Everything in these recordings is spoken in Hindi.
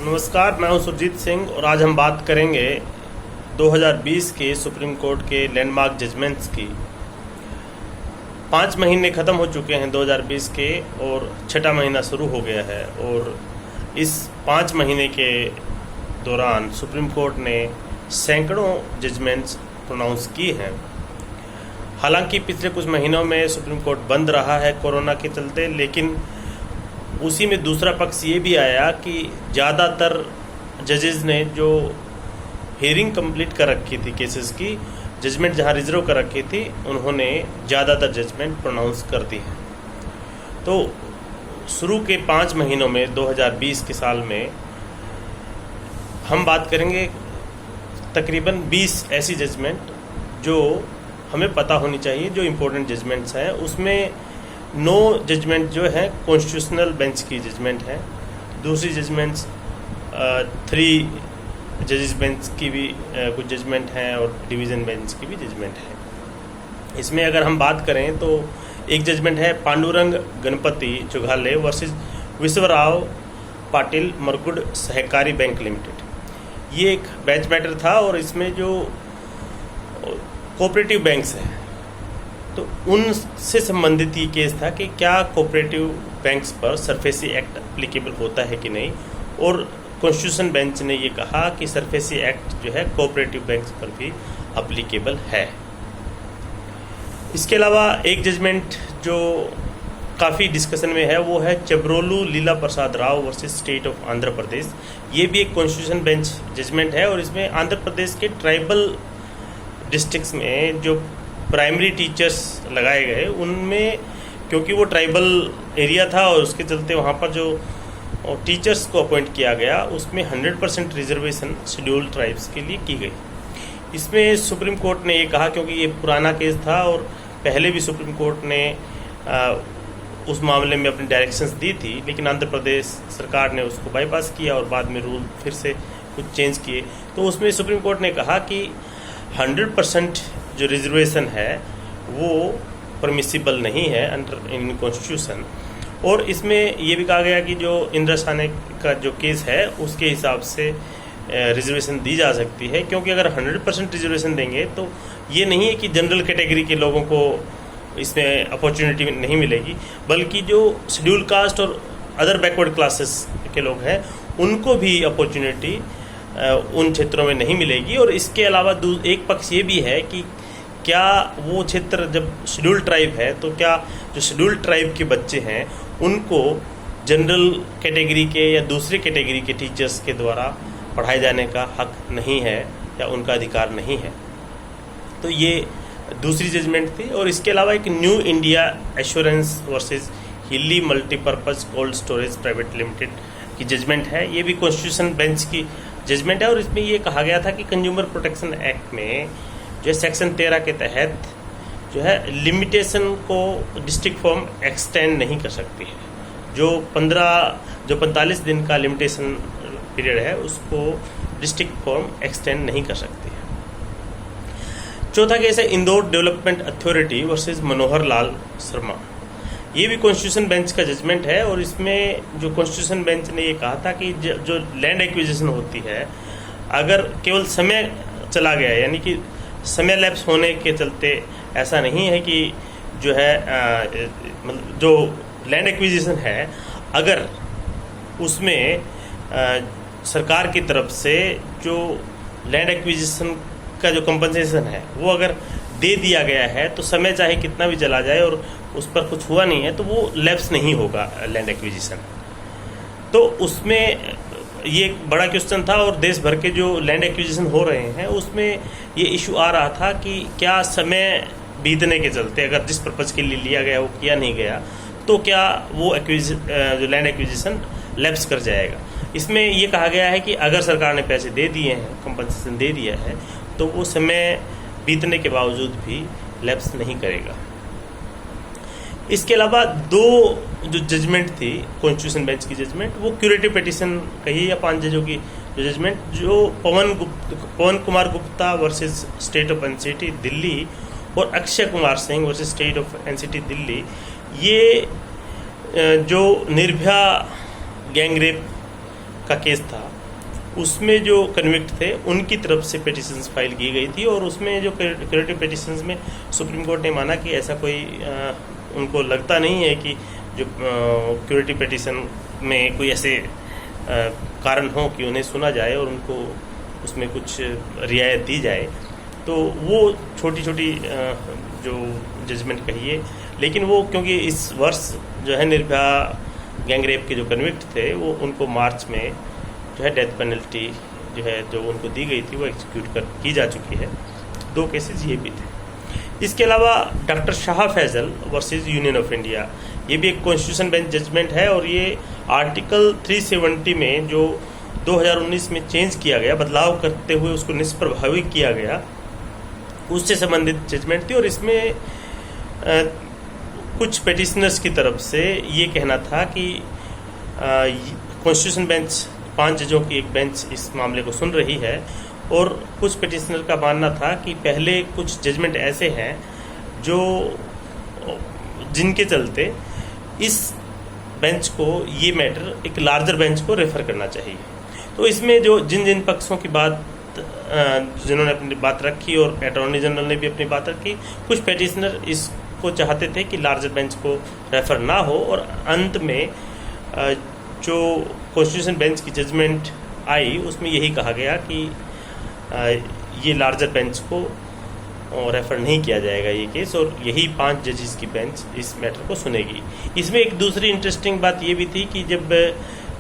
नमस्कार, मैं हूं सुरजीत सिंह और आज हम बात करेंगे 2020 के सुप्रीम कोर्ट के लैंडमार्क जजमेंट्स की। 5 महीने ख़त्म हो चुके हैं 2020 के और 6वां महीना शुरू हो गया है और इस 5 महीने के दौरान सुप्रीम कोर्ट ने सैकड़ों जजमेंट्स प्रोनाउंस की हैं। हालांकि पिछले कुछ महीनों में सुप्रीम कोर्ट बंद रहा है कोरोना के चलते, लेकिन उसी में दूसरा पक्ष ये भी आया कि ज़्यादातर जजेस ने जो हियरिंग कंप्लीट कर रखी थी केसेस की, जजमेंट जहां रिजर्व कर रखी थी, उन्होंने ज़्यादातर जजमेंट प्रोनाउंस कर दी है। तो शुरू के 5 महीनों में 2020 के साल में हम बात करेंगे तकरीबन 20 ऐसी जजमेंट जो हमें पता होनी चाहिए, जो इम्पोर्टेंट जजमेंट्स हैं। उसमें 9 जजमेंट जो है कॉन्स्टिट्यूशनल बेंच की जजमेंट है, दूसरी जजमेंट्स 3 जजेस बेंच की भी कुछ जजमेंट हैं और डिवीज़न बेंच की भी जजमेंट है। इसमें अगर हम बात करें तो एक जजमेंट है पांडुरंग गणपति चुघाले वर्सेस विश्वराव पाटिल मरकुड सहकारी बैंक लिमिटेड। ये एक बेंच मैटर था और इसमें जो कोऑपरेटिव बैंक्स हैं तो उनसे संबंधित ये केस था कि क्या कोऑपरेटिव बैंक्स पर सरफेसी एक्ट एप्लीकेबल होता है कि नहीं, और कॉन्स्टिट्यूशन बेंच ने ये कहा कि सरफेसी एक्ट जो है कोऑपरेटिव बैंक्स पर भी एप्लीकेबल है। इसके अलावा एक जजमेंट जो काफ़ी डिस्कशन में है वो है Chebrolu Leela Prasad Rao versus state of Andhra Pradesh. ये भी एक कॉन्स्टिट्यूशन बेंच जजमेंट है और इसमें आंध्र प्रदेश के ट्राइबल डिस्ट्रिक्ट्स में जो प्राइमरी टीचर्स लगाए गए, उनमें क्योंकि वो ट्राइबल एरिया था और उसके चलते वहाँ पर जो टीचर्स को अपॉइंट किया गया उसमें 100% रिजर्वेशन शेड्यूल्ड ट्राइब्स के लिए की गई। इसमें सुप्रीम कोर्ट ने ये कहा, क्योंकि ये पुराना केस था और पहले भी सुप्रीम कोर्ट ने उस मामले में अपनी डायरेक्शंस दी थी, लेकिन आंध्र प्रदेश सरकार ने उसको बाईपास किया और बाद में रूल फिर से कुछ चेंज किए। तो उसमें सुप्रीम कोर्ट ने कहा कि 100% जो रिजर्वेशन है वो परमिसिबल नहीं है अंडर इन कॉन्स्टिट्यूशन। और इसमें ये भी कहा गया कि जो इंदिरा साने का जो केस है उसके हिसाब से रिजर्वेशन दी जा सकती है, क्योंकि अगर 100% रिजर्वेशन देंगे तो ये नहीं है कि जनरल कैटेगरी के लोगों को इसमें अपॉर्चुनिटी नहीं मिलेगी, बल्कि जो शेड्यूल कास्ट और अदर बैकवर्ड क्लासेस के लोग हैं उनको भी अपॉर्चुनिटी उन क्षेत्रों में नहीं मिलेगी। और इसके अलावा एक पक्ष ये भी है कि क्या वो क्षेत्र जब शेड्यूल ट्राइब है तो क्या जो शेड्यूल ट्राइब के बच्चे हैं उनको जनरल कैटेगरी के या दूसरे कैटेगरी के टीचर्स के द्वारा पढ़ाए जाने का हक नहीं है या उनका अधिकार नहीं है। तो ये दूसरी जजमेंट थी। और इसके अलावा एक न्यू इंडिया एश्योरेंस वर्सेस हिली multipurpose cold storage private limited की जजमेंट है। ये भी कॉन्स्टिट्यूशन बेंच की जजमेंट है और इसमें ये कहा गया था कि कंज्यूमर प्रोटेक्शन एक्ट में जो सेक्शन 13 के तहत जो है लिमिटेशन को डिस्ट्रिक्ट फॉर्म एक्सटेंड नहीं कर सकती है। जो 45 दिन का लिमिटेशन पीरियड है उसको डिस्ट्रिक्ट फॉर्म एक्सटेंड नहीं कर सकती है। चौथा केस है इंदौर डेवलपमेंट अथॉरिटी वर्सेस मनोहर लाल शर्मा। ये भी कॉन्स्टिट्यूशन बेंच का जजमेंट है और इसमें जो कॉन्स्टिट्यूशन बेंच ने ये कहा था कि जो लैंड एक्विजिशन होती है, अगर केवल समय चला गया, यानी कि समय लैप्स होने के चलते ऐसा नहीं है कि जो है मतलब जो लैंड एक्विजिशन है, अगर उसमें सरकार की तरफ से जो लैंड एक्विजिशन का जो कंपनसेशन है वो अगर दे दिया गया है तो समय चाहे कितना भी चला जाए और उस पर कुछ हुआ नहीं है तो वो लैप्स नहीं होगा लैंड एक्विजिशन। तो उसमें ये एक बड़ा क्वेश्चन था और देश भर के जो लैंड एक्विजिशन हो रहे हैं उसमें ये इशू आ रहा था कि क्या समय बीतने के चलते अगर जिस पर्पज़ के लिए लिया गया वो किया नहीं गया तो क्या वो जो लैंड एक्विजिशन लैप्स कर जाएगा। इसमें ये कहा गया है कि अगर सरकार ने पैसे दे दिए हैं, कंपनसेशन दे दिया है, तो वो समय बीतने के बावजूद भी लैप्स नहीं करेगा। इसके अलावा 2 जो जजमेंट थी कॉन्स्टिट्यूशन बेंच की जजमेंट, वो क्यूरेटिव पिटीशन कही या 5 जजों की जो जजमेंट, जो Pawan Kumar Gupta versus state of NCT Delhi और Akshay Kumar Singh versus state of NCT Delhi, ये जो निर्भया गैंगरेप का केस था, उसमें जो कन्विक्ट थे उनकी तरफ से पिटिशंस फाइल की गई थी, और उसमें जो क्यूरेटिव पिटिशंस में सुप्रीम कोर्ट ने माना कि ऐसा कोई उनको लगता नहीं है कि जो क्यूरेटिव पिटिशन में कोई ऐसे कारण हो कि उन्हें सुना जाए और उनको उसमें कुछ रियायत दी जाए। तो वो छोटी छोटी जो जजमेंट कहिए, लेकिन वो क्योंकि इस वर्ष जो है निर्भया गैंगरेप के जो कन्विक्ट थे वो उनको मार्च में जो है डेथ पेनल्टी जो है जो उनको दी गई थी वो एग्जीक्यूट की जा चुकी है। 2 केसेस ये भी थे। इसके अलावा doctor Shah Faisal versus union of India, ये भी एक कॉन्स्टिट्यूशन बेंच जजमेंट है, और ये आर्टिकल 370 में जो 2019 में चेंज किया गया, बदलाव करते हुए उसको निष्प्रभावी किया गया, उससे संबंधित जजमेंट थी। और इसमें कुछ पिटिशनर्स की तरफ से ये कहना था कि कॉन्स्टिट्यूशन बेंच 5 जजों की एक बेंच इस मामले को सुन रही है, और कुछ पिटिशनर का मानना था कि पहले कुछ जजमेंट ऐसे हैं जो जिनके चलते इस बेंच को ये मैटर एक लार्जर बेंच को रेफर करना चाहिए। तो इसमें जो जिन पक्षों की बात जिन्होंने अपनी बात रखी और अटॉर्नी जनरल ने भी अपनी बात रखी, कुछ पिटिशनर इसको चाहते थे कि लार्जर बेंच को रेफर ना हो, और अंत में जो कॉन्स्टिट्यूशन बेंच की जजमेंट आई उसमें यही कहा गया कि ये लार्जर बेंच को रेफर नहीं किया जाएगा ये केस, और यही 5 जजेस की बेंच इस मैटर को सुनेगी। इसमें एक दूसरी इंटरेस्टिंग बात ये भी थी कि जब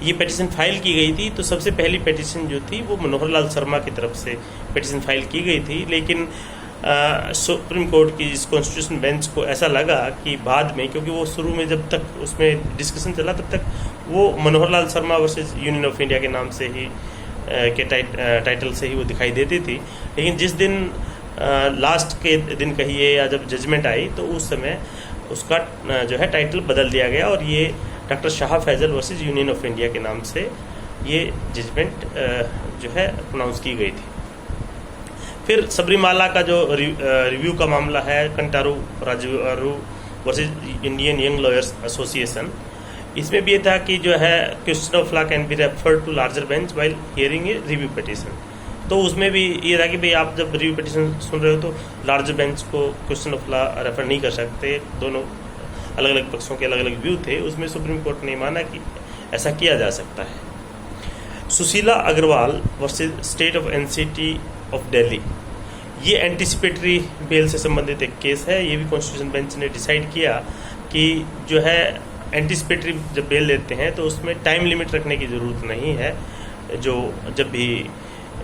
ये पिटिशन फाइल की गई थी तो सबसे पहली पिटिशन जो थी वो मनोहर लाल शर्मा की तरफ से पिटिशन फाइल की गई थी, लेकिन सुप्रीम कोर्ट की इस कॉन्स्टिट्यूशन बेंच को ऐसा लगा कि बाद में, क्योंकि वो शुरू में जब तक उसमें डिस्कशन चला तब तक वो Manohar Lal Sharma versus union of India के नाम से ही के टाइटल से ही वो दिखाई देती थी, लेकिन जिस दिन लास्ट के दिन कहिए या जब जजमेंट आई तो उस समय उसका जो है टाइटल बदल दिया गया, और ये doctor Shah Faisal versus union of India के नाम से ये जजमेंट जो है प्रोनाउंस की गई थी। फिर सबरीमाला का जो रिव्यू का मामला है, Kantaru Raju versus Indian young lawyers association, इसमें भी ये था कि जो है question of law can be referred to larger bench while hearing a review petition. तो उसमें भी ये था कि भाई आप जब रिव्यू पिटिशन सुन रहे हो तो लार्जर बेंच को क्वेश्चन ऑफ लॉ रेफर नहीं कर सकते। दोनों अलग अलग पक्षों के अलग अलग व्यू थे, उसमें सुप्रीम कोर्ट ने माना कि ऐसा किया जा सकता है। Sushila Agarwal versus state of NCT of Delhi, ये एंटिसिपेटरी बेल से संबंधित एक केस है। ये भी कॉन्स्टिट्यूशन बेंच ने डिसाइड किया कि जो है एंटिसिपेटरी जब बेल देते हैं तो उसमें टाइम लिमिट रखने की ज़रूरत नहीं है। जो जब भी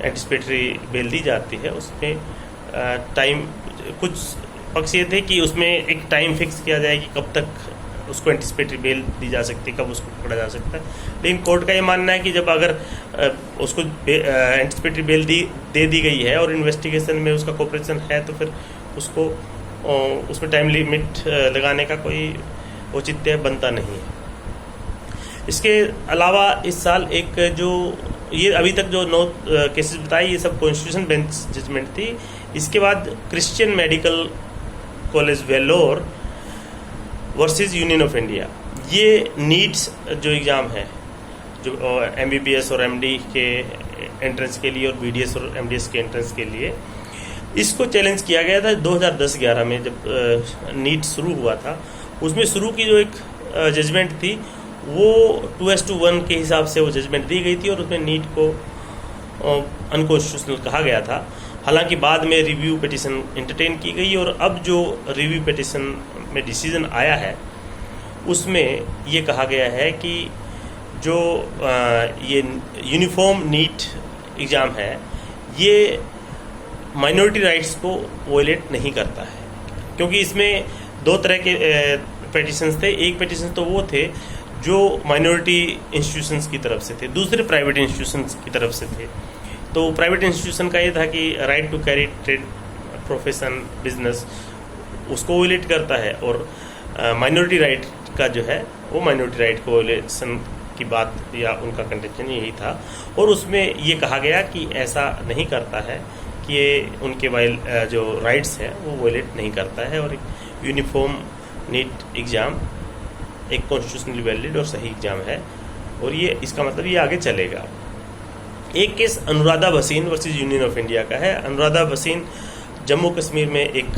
एंटिसिपेटरी बेल दी जाती है उसमें टाइम, कुछ पक्ष ये थे कि उसमें एक टाइम फिक्स किया जाए कि कब तक उसको एंटिसिपेटरी बेल दी जा सकती है, कब उसको पकड़ा जा सकता है। लेकिन कोर्ट का ये मानना है कि जब अगर उसको एंटिसिपेटरी बेल दे दी गई है और इन्वेस्टिगेशन में उसका कोऑपरेशन है तो फिर उसको उसमें टाइम लिमिट लगाने का कोई औचित्य बनता नहीं है। इसके अलावा इस साल एक जो ये अभी तक जो 9 केसेस बताए ये सब कॉन्स्टिट्यूशन बेंच जजमेंट थी। इसके बाद Christian medical college Vellore versus union of India, ये नीट्स जो एग्ज़ाम है जो MBBS और MD के एंट्रेंस के लिए और BDS और MDS के एंट्रेंस के लिए, इसको चैलेंज किया गया था 2010-11 में जब नीट शुरू हुआ था। उसमें शुरू की जो एक जजमेंट थी वो 2:1 के हिसाब से वो जजमेंट दी गई थी और उसमें नीट को अनकॉन्स्टिट्यूशनल कहा गया था। हालांकि बाद में रिव्यू पिटिशन एंटरटेन की गई और अब जो रिव्यू पिटिशन में डिसीजन आया है उसमें ये कहा गया है कि जो ये यूनिफॉर्म नीट एग्ज़ाम है ये माइनॉरिटी राइट्स को वोलेट नहीं करता है, क्योंकि इसमें 2 तरह के पिटिशंस थे। एक पिटिशन तो वो थे जो माइनॉरिटी इंस्टीट्यूशंस की तरफ से थे, दूसरे प्राइवेट इंस्टीट्यूशंस की तरफ से थे। तो प्राइवेट इंस्टीट्यूशन का ये था कि right to carry trade profession business उसको वोलेट करता है, और माइनॉरिटी राइट का जो है वो माइनॉरिटी राइट को वोलेशन की बात या उनका कंटेंशन यही था। और उसमें ये कहा गया कि ऐसा नहीं करता है कि ये उनके जो राइट्स हैं वो वोलेट नहीं करता है, और एक यूनिफॉर्म नीट एग्ज़ाम एक कॉन्स्टिट्यूशनली वैलिड और सही एग्ज़ाम है और ये इसका मतलब ये आगे चलेगा। एक case Anuradha Bhasin versus union of India का है। अनुराधा भसीन जम्मू कश्मीर में एक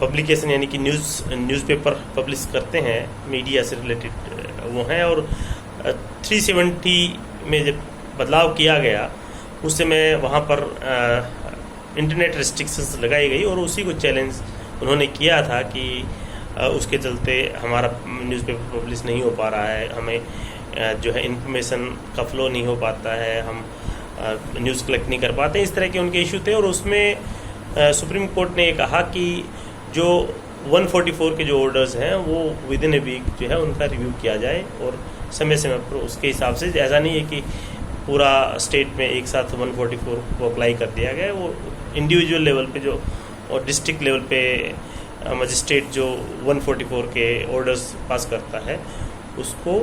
पब्लिकेशन यानी कि न्यूज़पेपर पब्लिश करते हैं, मीडिया से रिलेटेड वो हैं, और 370 में जब बदलाव किया गया उस समय वहाँ पर इंटरनेट रिस्ट्रिक्शंस लगाई गई और उसी को चैलेंज उन्होंने किया था कि उसके चलते हमारा न्यूज़पेपर पब्लिश नहीं हो पा रहा है, हमें जो है इन्फॉर्मेशन का फ्लो नहीं हो पाता है, हम न्यूज़ कलेक्ट नहीं कर पाते, इस तरह के उनके इशू थे। और उसमें सुप्रीम कोर्ट ने ये कहा कि जो 144 के जो ऑर्डर्स हैं वो विद इन ए वीक जो है उनका रिव्यू किया जाए और समय समय पर उसके हिसाब से, ऐसा नहीं है कि पूरा स्टेट में एक साथ 144 को अप्लाई कर दिया गया, वो इंडिविजुअल लेवल पे जो और डिस्ट्रिक्ट लेवल पे मजिस्ट्रेट जो 144 के ऑर्डर्स पास करता है उसको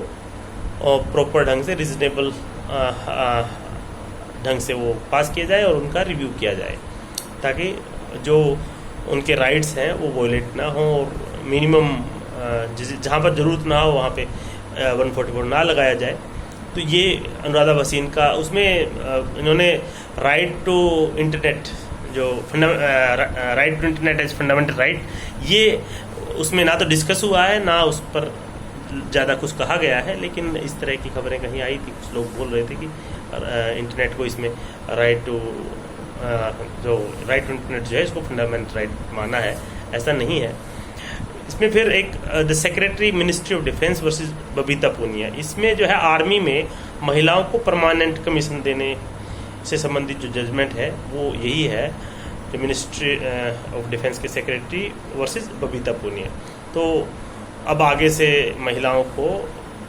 प्रॉपर ढंग से रिजनेबल ढंग से वो पास किया जाए और उनका रिव्यू किया जाए, ताकि जो उनके राइट्स हैं वो वॉयलेट ना हो और मिनिमम जहाँ पर ज़रूरत ना हो वहाँ पे 144 ना लगाया जाए। तो ये अनुराधा भसीन का उसमें इन्होंने राइट टू इंटरनेट जो right to internet as fundamental right, ये उसमें ना तो डिस्कस हुआ है ना उस पर ज़्यादा कुछ कहा गया है, लेकिन इस तरह की खबरें कहीं आई थी, कुछ लोग बोल रहे थे कि इंटरनेट को इसमें राइट टू इंटरनेट जो है इसको फंडामेंटल राइट माना है, ऐसा नहीं है। इसमें फिर एक the secretary ministry of defence versus Babita Punia, इसमें जो है आर्मी में महिलाओं को परमानेंट कमीशन देने से संबंधित जो जजमेंट है वो यही है, जो मिनिस्ट्री ऑफ डिफेंस के सेक्रेटरी वर्सेस बबीता पूनिया। तो अब आगे से महिलाओं को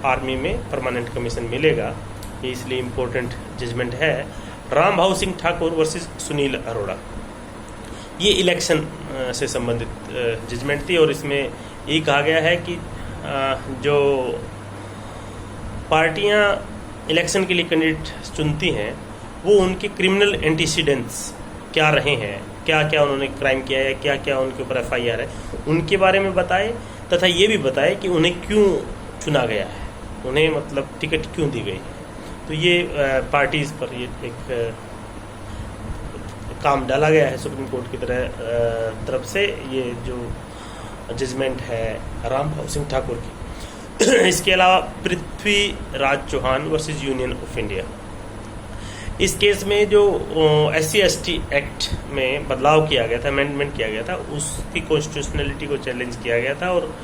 आर्मी में परमानेंट कमीशन मिलेगा, ये इसलिए इम्पोर्टेंट जजमेंट है। राम भाऊ सिंह ठाकुर वर्सेस सुनील अरोड़ा, ये इलेक्शन से संबंधित जजमेंट थी और इसमें यही कहा गया है कि जो पार्टियां इलेक्शन के लिए कैंडिडेट चुनती हैं वो उनके क्रिमिनल एंटीसीडेंट्स क्या रहे हैं, क्या क्या उन्होंने क्राइम किया है, क्या क्या उनके ऊपर FIR है, उनके बारे में बताए, तथा ये भी बताए कि उन्हें क्यों चुना गया है, उन्हें मतलब टिकट क्यों दी गई है। तो ये पार्टीज पर ये एक काम डाला गया है सुप्रीम कोर्ट की तरफ से, ये जो जजमेंट है राम भाऊ सिंह ठाकुर की। इसके अलावा Prithviraj Chauhan versus union of India, इस केस में जो SC/ST एक्ट में बदलाव किया गया था, अमेंडमेंट किया गया था, उसकी कॉन्स्टिट्यूशनलिटी को चैलेंज किया गया था और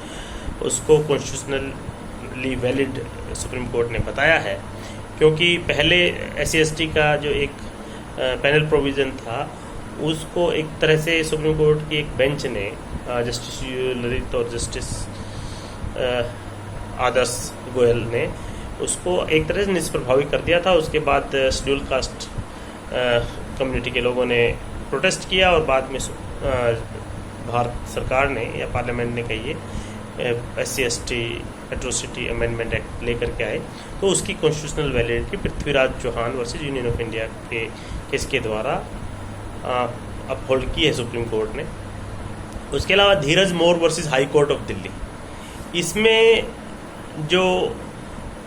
उसको कॉन्स्टिट्यूशनली वैलिड सुप्रीम कोर्ट ने बताया है, क्योंकि पहले SC/ST का जो एक पैनल प्रोविज़न था उसको एक तरह से सुप्रीम कोर्ट की एक बेंच ने जस्टिस ललित और जस्टिस आदर्श गोयल ने उसको एक तरह से निष्प्रभावी कर दिया था। उसके बाद शेड्यूल कास्ट कम्युनिटी के लोगों ने प्रोटेस्ट किया और बाद में भारत सरकार ने या पार्लियामेंट ने कहिए SC/ST एट्रोसिटी अमेंडमेंट एक्ट लेकर के आए, तो उसकी constitutional validity Prithviraj Chauhan versus union of India के केस के द्वारा अपहोल्ड की है सुप्रीम कोर्ट ने। उसके अलावा Dheeraj Mor versus high court of Delhi, इसमें जो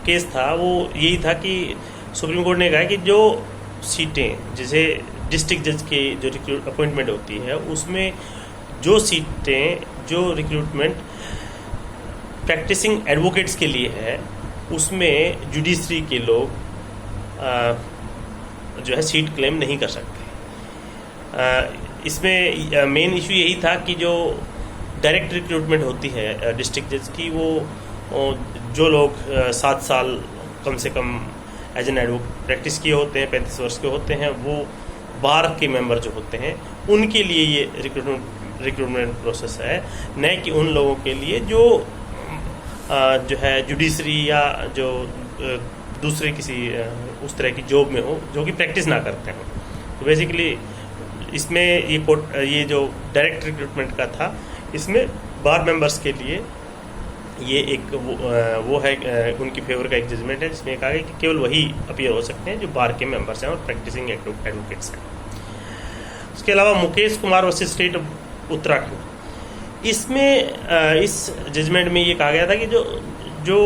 केस था वो यही था कि सुप्रीम कोर्ट ने कहा कि जो सीटें जैसे डिस्ट्रिक्ट जज के जो अपॉइंटमेंट होती है उसमें जो सीटें जो रिक्रूटमेंट प्रैक्टिसिंग एडवोकेट्स के लिए है उसमें जुडिशरी के लोग जो है सीट क्लेम नहीं कर सकते। इसमें मेन इशू यही था कि जो डायरेक्ट रिक्रूटमेंट होती है डिस्ट्रिक्ट जज की, वो जो लोग 7 साल कम से कम एज एन एडवोकेट प्रैक्टिस किए होते हैं, 35 वर्ष के होते हैं, वो बार के मेंबर जो होते हैं उनके लिए ये रिक्रूटमेंट प्रोसेस है, न कि उन लोगों के लिए जो है जुडिशरी या जो दूसरे किसी उस तरह की जॉब में हो जो कि प्रैक्टिस ना करते हो। तो बेसिकली इसमें ये जो डायरेक्ट रिक्रूटमेंट का था, इसमें बार मेंबर्स के लिए ये एक वो है उनकी फेवर का एक जजमेंट है जिसमें कहा गया कि केवल वही अपीयर हो सकते हैं जो बार के मेंबर्स हैं और प्रैक्टिसिंग एडवोकेट्स हैं। उसके अलावा Mukesh Kumar versus state of Uttarakhand, इसमें इस जजमेंट में ये कहा गया था कि जो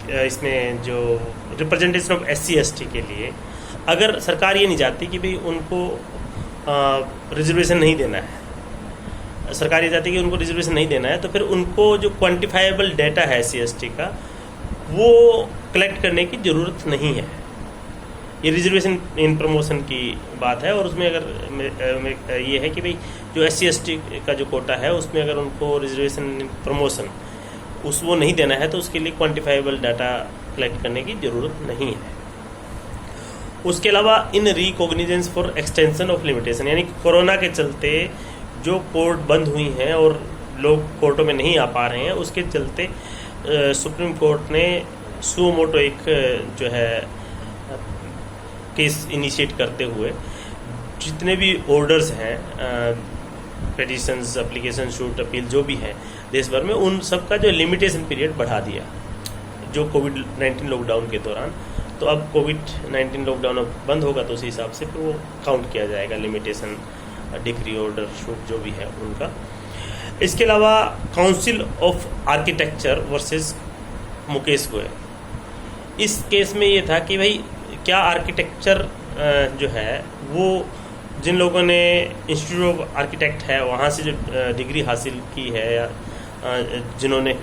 इसमें जो रिप्रेजेंटेशन ऑफ SC/ST के लिए अगर सरकार ये नहीं चाहती कि भाई उनको रिजर्वेशन नहीं देना है, सरकार ये चाहती है कि उनको रिजर्वेशन नहीं देना है, तो फिर उनको जो क्वांटिफाइबल डाटा है SC/ST का वो कलेक्ट करने की ज़रूरत नहीं है। ये रिजर्वेशन इन प्रमोशन की बात है, और उसमें अगर ये है कि भाई जो SC/ST का जो कोटा है उसमें अगर उनको रिजर्वेशन इन प्रमोशन वो नहीं देना है तो उसके लिए क्वांटिफाइबल डाटा कलेक्ट करने की ज़रूरत नहीं है। उसके अलावा इन रिकॉग्निजेंस फॉर एक्सटेंशन ऑफ लिमिटेशन, यानी कोरोना के चलते जो कोर्ट बंद हुई हैं और लोग कोर्टों में नहीं आ पा रहे हैं, उसके चलते सुप्रीम कोर्ट ने सुओ मोटो एक जो है केस इनिशिएट करते हुए जितने भी ऑर्डर्स हैं, पिटीशंस, एप्लीकेशन, शूट, अपील जो भी हैं देश भर में, उन सब का जो लिमिटेशन पीरियड बढ़ा दिया जो कोविड-19 लॉकडाउन के दौरान। तो अब कोविड-19 लॉकडाउन अब बंद होगा तो उसी हिसाब से फिर वो काउंट किया जाएगा लिमिटेशन, डिक्री, ऑर्डर, शूट जो भी है उनका। इसके अलावा council of architecture versus Mukesh Goyal, इस केस में ये था कि भाई क्या आर्किटेक्चर जो है वो जिन लोगों ने इंस्टीट्यूट ऑफ आर्किटेक्ट है वहाँ से जो डिग्री हासिल की है या जिन्होंने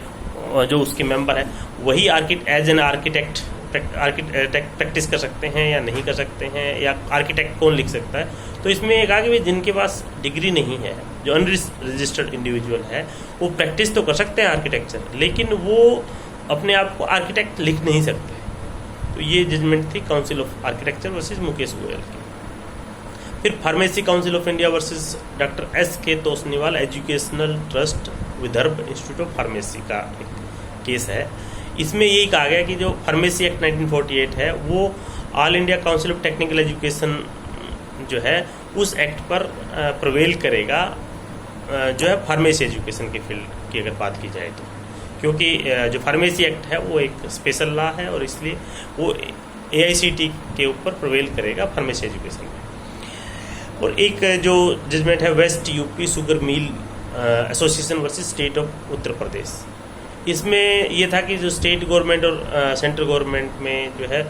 जो उसके मेंबर हैं वही एज एन आर्किटेक्ट प्रैक्टिस कर सकते हैं या नहीं कर सकते हैं, या आर्किटेक्ट कौन लिख सकता है। तो इसमें एक आगे भी जिनके पास डिग्री नहीं है, जो अनरजिस्टर्ड इंडिविजुअल है, वो प्रैक्टिस तो कर सकते हैं आर्किटेक्चर, लेकिन वो अपने आप को आर्किटेक्ट लिख नहीं सकते। तो ये जजमेंट थी council of architecture versus Mukesh Goyal की। फिर pharmacy council of India versus doctor S.K. Tosniwal educational trust Vidarbha institute of pharmacy का एक केस है। इसमें यही कहा गया कि जो फार्मेसी एक्ट 1948 है वो all India council of technical education जो है उस एक्ट पर प्रवेल करेगा जो है फार्मेसी एजुकेशन के फील्ड की अगर बात की जाए तो, क्योंकि जो फार्मेसी एक्ट है वो एक स्पेशल लॉ है और इसलिए वो AICT के ऊपर प्रवेल करेगा फार्मेसी एजुकेशन में। और एक जो जजमेंट है west UP sugar mill association versus state of Uttar Pradesh, इसमें ये था कि जो स्टेट गवर्नमेंट और सेंट्रल गवर्नमेंट में जो है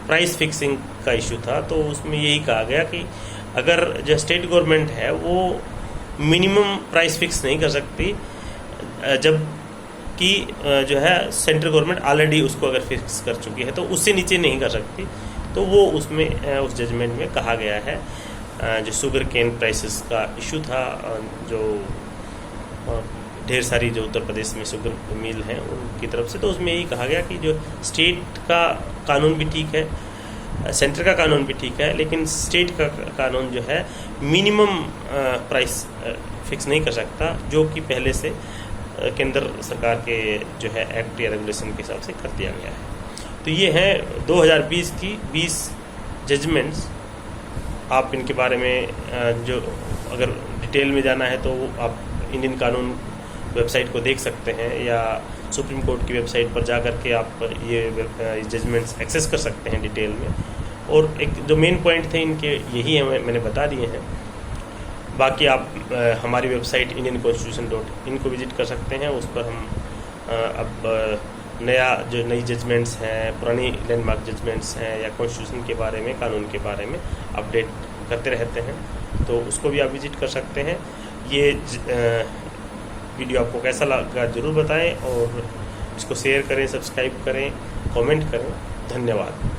प्राइस फिक्सिंग का इशू था, तो उसमें यही कहा गया कि अगर जो स्टेट गवर्नमेंट है वो मिनिमम प्राइस फिक्स नहीं कर सकती, जब कि जो है सेंट्रल गवर्नमेंट ऑलरेडी उसको अगर फिक्स कर चुकी है तो उससे नीचे नहीं कर सकती। तो वो उसमें उस जजमेंट में कहा गया है जो शुगर केन प्राइसेस का इशू था, जो ढेर सारी जो उत्तर प्रदेश में शुगर मिल हैं उनकी तरफ से, तो उसमें यही कहा गया कि जो स्टेट का कानून भी ठीक है, सेंटर का कानून भी ठीक है, लेकिन स्टेट का कानून जो है मिनिमम प्राइस फिक्स नहीं कर सकता, जो कि पहले से केंद्र सरकार के जो है एक्ट या रेगुलेशन के हिसाब से कर दिया गया है। तो ये है 2020 की 20 जजमेंट्स। आप इनके बारे में जो अगर डिटेल में जाना है तो आप इंडियन कानून वेबसाइट को देख सकते हैं, या सुप्रीम कोर्ट की वेबसाइट पर जा कर के आप ये जजमेंट्स एक्सेस कर सकते हैं डिटेल में। और एक जो मेन पॉइंट थे इनके यही है, मैंने बता दिए हैं। बाकी आप हमारी वेबसाइट indianconstitution.in को विजिट कर सकते हैं। उस पर हम अब नई जजमेंट्स हैं, पुरानी लैंडमार्क जजमेंट्स हैं, या कॉन्स्टिट्यूशन के बारे में, कानून के बारे में अपडेट करते रहते हैं, तो उसको भी आप विजिट कर सकते हैं। ये वीडियो आपको कैसा लगा ज़रूर बताएं, और इसको शेयर करें, सब्सक्राइब करें, कमेंट करें। धन्यवाद।